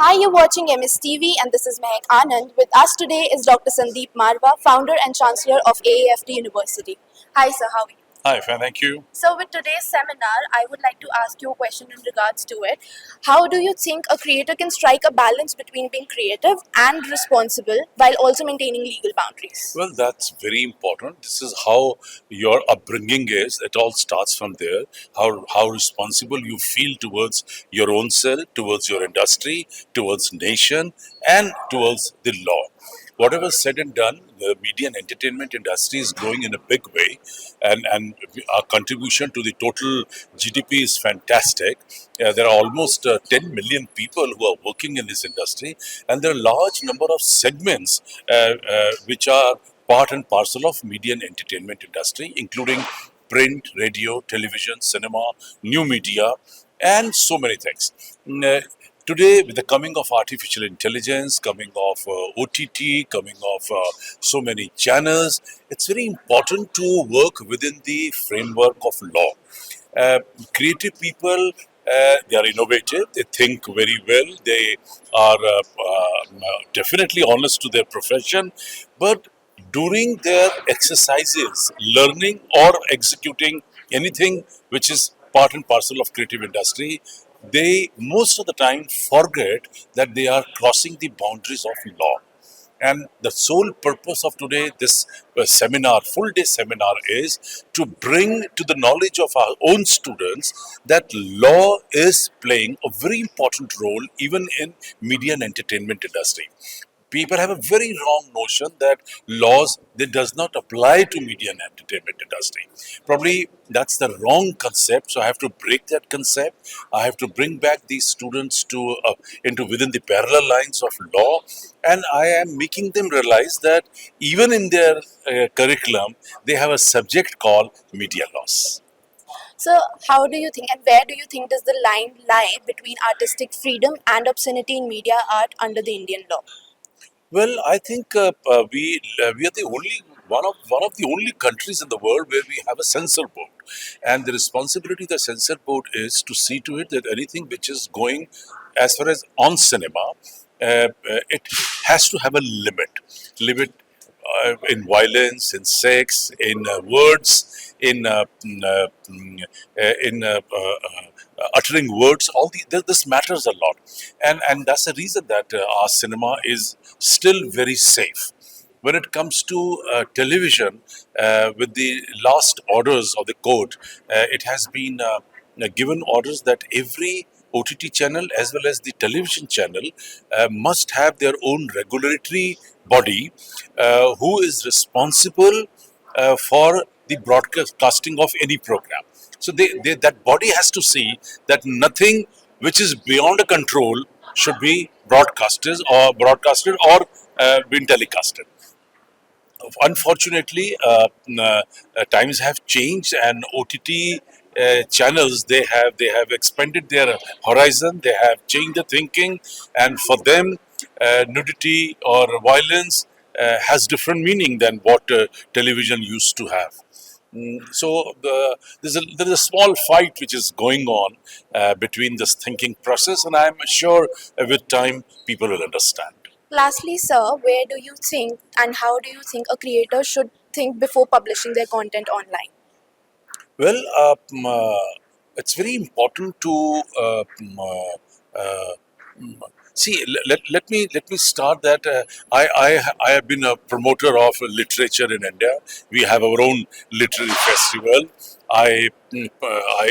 Hi, you're watching MSTV and this is Mehak Anand. With us today is Dr. Sandeep Marwah, founder and Chancellor of AAFT University. Hi sir, how are you? Hi, fine, thank you. So with today's seminar, I would like to ask you a question in regards to it. How do you think a creator can strike a balance between being creative and responsible while also maintaining legal boundaries? Well, that's very important. This is how your upbringing is. It all starts from there. How responsible you feel towards your own self, towards your industry, towards nation, and towards the law. Whatever said and done, the media and entertainment industry is growing in a big way, and our contribution to the total GDP is fantastic. There are almost 10 million people who are working in this industry, and there are a large number of segments which are part and parcel of media and entertainment industry, including print, radio, television, cinema, new media, and so many things. Today, with the coming of artificial intelligence, coming of OTT, coming of so many channels, it's very important to work within the framework of law. Uh, Creative people, they are innovative, they think very well, they are definitely honest to their profession, but during their exercises, learning or executing anything which is part and parcel of creative industry, they most of the time forget that they are crossing the boundaries of law. And the sole purpose of today, this seminar, full day seminar, is to bring to the knowledge of our own students that law is playing a very important role even in media and entertainment industry. People have a very wrong notion that laws that does not apply to media and entertainment industry. Probably that's the wrong concept. So I have to break that concept. I have to bring back these students to into within the parallel lines of law, and I am making them realize that even in their curriculum they have a subject called media laws. So how do you think and where do you think does the line lie between artistic freedom and obscenity in media art under the Indian law? Well, I think we are the only one of the only countries in the world where we have a censor board, and the responsibility of the censor board is to see to it that anything which is going as far as on cinema, it has to have a limit in violence, in sex, in words, in uttering words. This matters a lot, and that's the reason that our cinema is still very safe. When it comes to television, with the last orders of the court, it has been given orders that every OTT channel as well as the television channel must have their own regulatory body who is responsible for the broadcasting of any program. So that body has to see that nothing which is beyond a control should be broadcasted or been telecasted. Unfortunately, times have changed, and OTT channels they have expanded their horizon. They have changed the thinking, and for them, nudity or violence has different meaning than what television used to have. There's a small fight which is going on between this thinking process, and I'm sure with time people will understand. Lastly, sir, where do you think and how do you think a creator should think before publishing their content online? Well, it's very important to uh, mm, see. Let me start that. I have been a promoter of literature in India. We have our own literary festival. I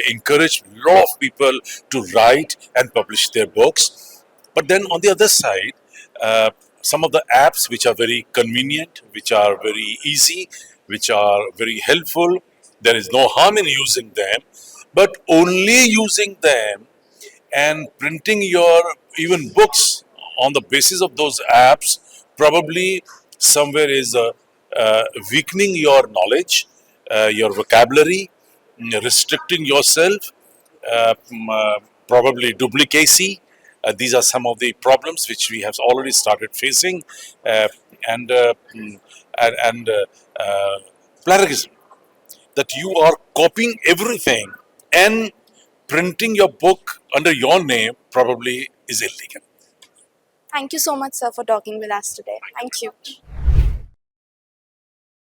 encourage a lot of people to write and publish their books. But then on the other side, some of the apps which are very convenient, which are very easy, which are very helpful, there is no harm in using them, but only using them and printing your even books on the basis of those apps probably somewhere is weakening your knowledge, your vocabulary, restricting yourself, probably duplicacy. These are some of the problems which we have already started facing, uh, and uh, mm, and plagiarism, that you are copying everything and printing your book under your name probably is illegal. Thank you so much, sir, for talking with us today. Thank you.